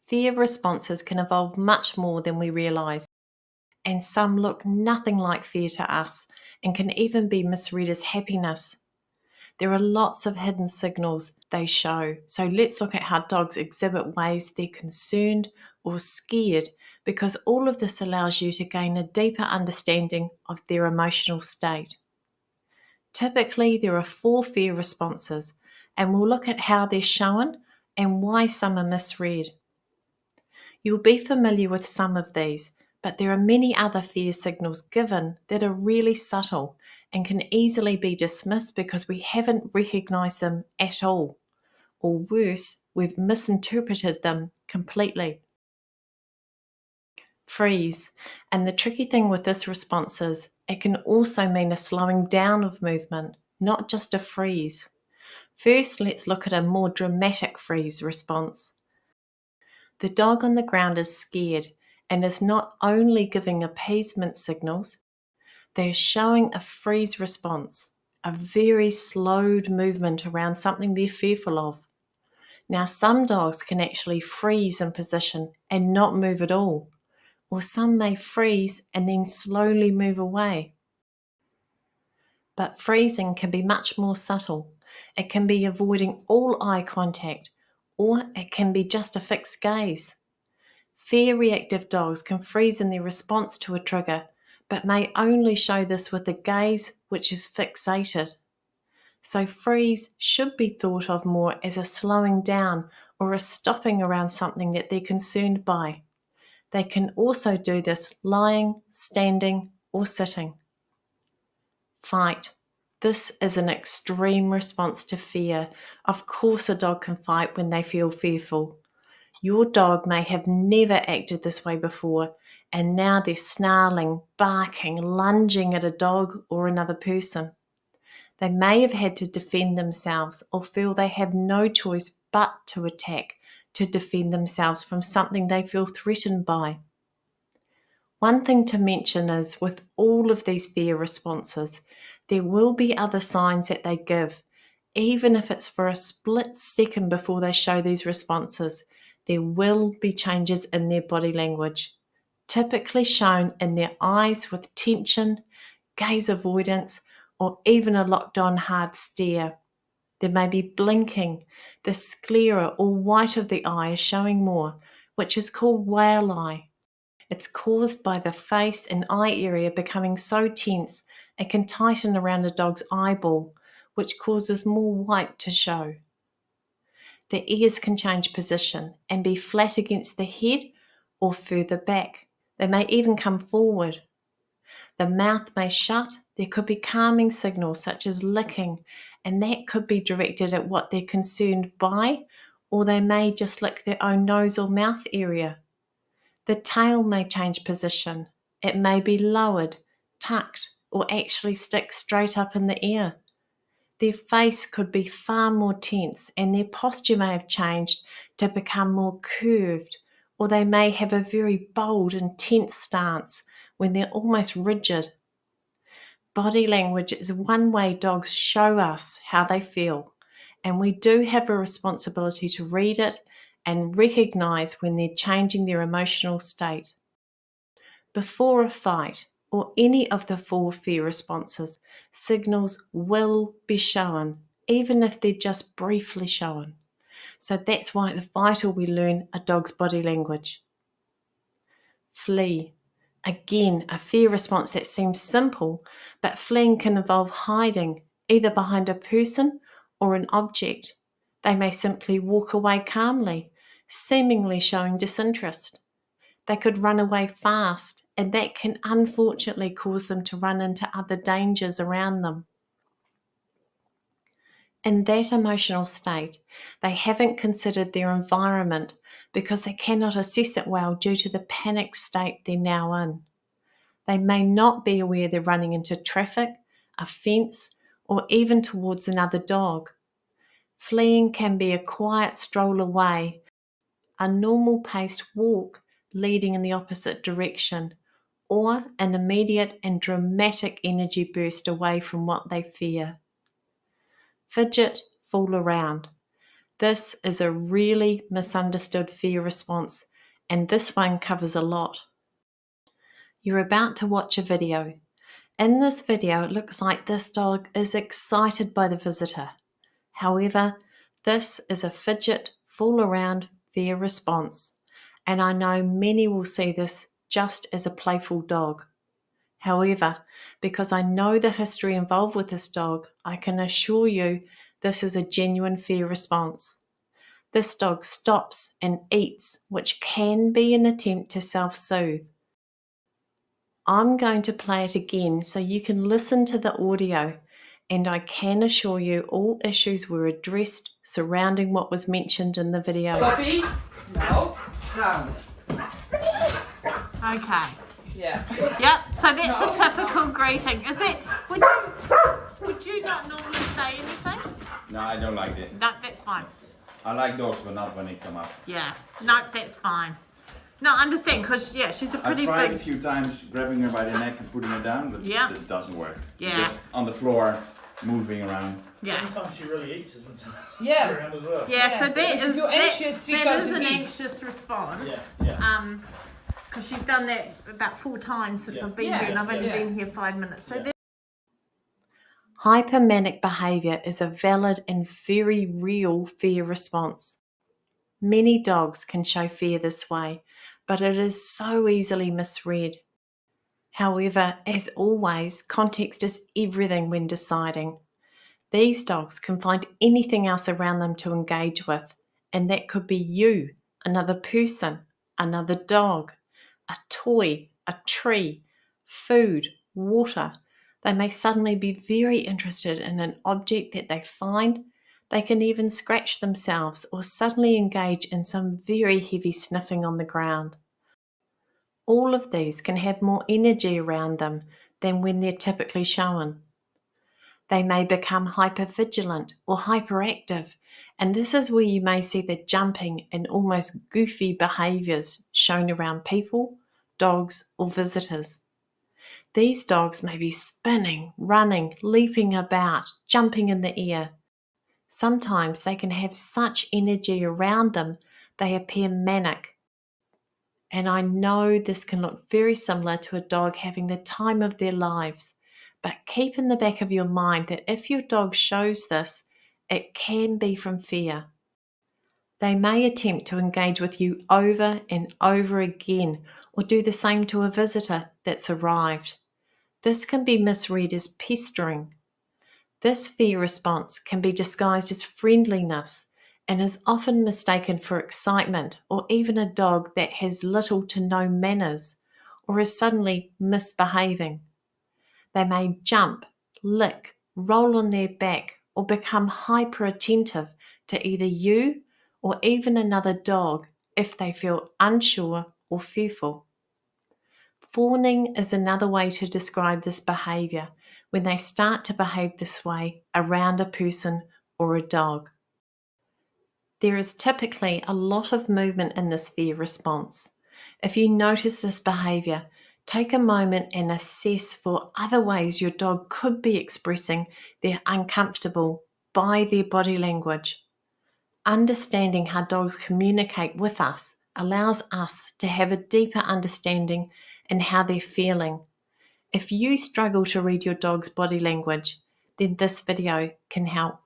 Fear responses can evolve much more than we realise, and some look nothing like fear to us and can even be misread as happiness. There are lots of hidden signals they show, so let's look at how dogs exhibit ways they're concerned or scared, because all of this allows you to gain a deeper understanding of their emotional state. Typically, there are 4 fear responses, and we'll look at how they're shown and why some are misread. You'll be familiar with some of these, but there are many other fear signals given that are really subtle and can easily be dismissed because we haven't recognised them at all, or worse, we've misinterpreted them completely. Freeze. And the tricky thing with this response is it can also mean a slowing down of movement, not just a freeze. First, let's look at a more dramatic freeze response. The dog on the ground is scared and is not only giving appeasement signals, they're showing a freeze response, a very slowed movement around something they're fearful of. Now, some dogs can actually freeze in position and not move at all, or some may freeze and then slowly move away. But freezing can be much more subtle. It can be avoiding all eye contact, or it can be just a fixed gaze. Fear reactive dogs can freeze in their response to a trigger, but may only show this with a gaze which is fixated. So freeze should be thought of more as a slowing down or a stopping around something that they're concerned by. They can also do this lying, standing, or sitting. Fight. This is an extreme response to fear. Of course, a dog can fight when they feel fearful. Your dog may have never acted this way before, and now they're snarling, barking, lunging at a dog or another person. They may have had to defend themselves or feel they have no choice but to attack to defend themselves from something they feel threatened by. One thing to mention is with all of these fear responses, there will be other signs that they give, even if it's for a split second before they show these responses. There will be changes in their body language, typically shown in their eyes with tension, gaze avoidance, or even a locked on hard stare. There may be blinking, the sclera or white of the eye is showing more, which is called whale eye. It's caused by the face and eye area becoming so tense it can tighten around a dog's eyeball, which causes more white to show. The ears can change position and be flat against the head or further back. They may even come forward. The mouth may shut. There could be calming signals such as licking, and that could be directed at what they're concerned by, or they may just lick their own nose or mouth area. The tail may change position. It may be lowered, tucked, or actually stick straight up in the air. Their face could be far more tense, and their posture may have changed to become more curved, or they may have a very bold and tense stance when they're almost rigid. Body language is one way dogs show us how they feel, and we do have a responsibility to read it and recognize when they're changing their emotional state. Before a fight or any of the 4 fear responses, signals will be shown, even if they're just briefly shown. So that's why it's vital we learn a dog's body language. Flee. Again, a fear response that seems simple, but fleeing can involve hiding, either behind a person or an object. They may simply walk away calmly, seemingly showing disinterest. They could run away fast, and that can unfortunately cause them to run into other dangers around them. In that emotional state, they haven't considered their environment because they cannot assess it well due to the panic state they're now in. They may not be aware they're running into traffic, a fence, or even towards another dog. Fleeing can be a quiet stroll away, a normal paced walk leading in the opposite direction, or an immediate and dramatic energy burst away from what they fear. Fidget, fool around. This is a really misunderstood fear response, and this one covers a lot. You're about to watch a video. In this video, it looks like this dog is excited by the visitor. However, this is a fidget, fool around fear response, and I know many will see this just as a playful dog. However, because I know the history involved with this dog, I can assure you this is a genuine fear response. This dog stops and eats, which can be an attempt to self-soothe. I'm going to play it again so you can listen to the audio, and I can assure you all issues were addressed surrounding what was mentioned in the video. Puppy? No. Down. Okay. Yeah. Yep, so that's a typical greeting. Is it, would you not normally say anything? No, I don't like it. No, that's fine. I like dogs, but not when they come up. Yeah, no, that's fine. No, I understand, because, yeah, she's a pretty I tried a big... few times grabbing her by the neck and putting her down, but Yeah. it doesn't work. Yeah. Just on the floor, moving around. Yeah. Sometimes she really eats us when sometimes Yeah. around as well. Yeah, so Yeah. that If is, you're anxious, you that go is to an eat. anxious response. Yeah. Because she's done that about 4 times since Yeah. I've been Yeah. here, and I've only Yeah. been here 5 minutes. So Yeah. hypomanic behaviour is a valid and very real fear response. Many dogs can show fear this way, but it is so easily misread. However, as always, context is everything when deciding. These dogs can find anything else around them to engage with, and that could be you, another person, another dog, a toy, a tree, food, water. They may suddenly be very interested in an object that they find. They can even scratch themselves or suddenly engage in some very heavy sniffing on the ground. All of these can have more energy around them than when they're typically shown. They may become hypervigilant or hyperactive, and this is where you may see the jumping and almost goofy behaviours shown around people, dogs, or visitors. These dogs may be spinning, running, leaping about, jumping in the air. Sometimes they can have such energy around them they appear manic. And I know this can look very similar to a dog having the time of their lives, but keep in the back of your mind that if your dog shows this, it can be from fear. They may attempt to engage with you over and over again, or do the same to a visitor that's arrived. This can be misread as pestering. This fear response can be disguised as friendliness and is often mistaken for excitement or even a dog that has little to no manners or is suddenly misbehaving. They may jump, lick, roll on their back, or become hyper attentive to either you or even another dog if they feel unsure or fearful. Fawning is another way to describe this behaviour when they start to behave this way around a person or a dog. There is typically a lot of movement in this fear response. If you notice this behaviour, take a moment and assess for other ways your dog could be expressing their uncomfortable by their body language. Understanding how dogs communicate with us allows us to have a deeper understanding in how they're feeling. If you struggle to read your dog's body language, then this video can help.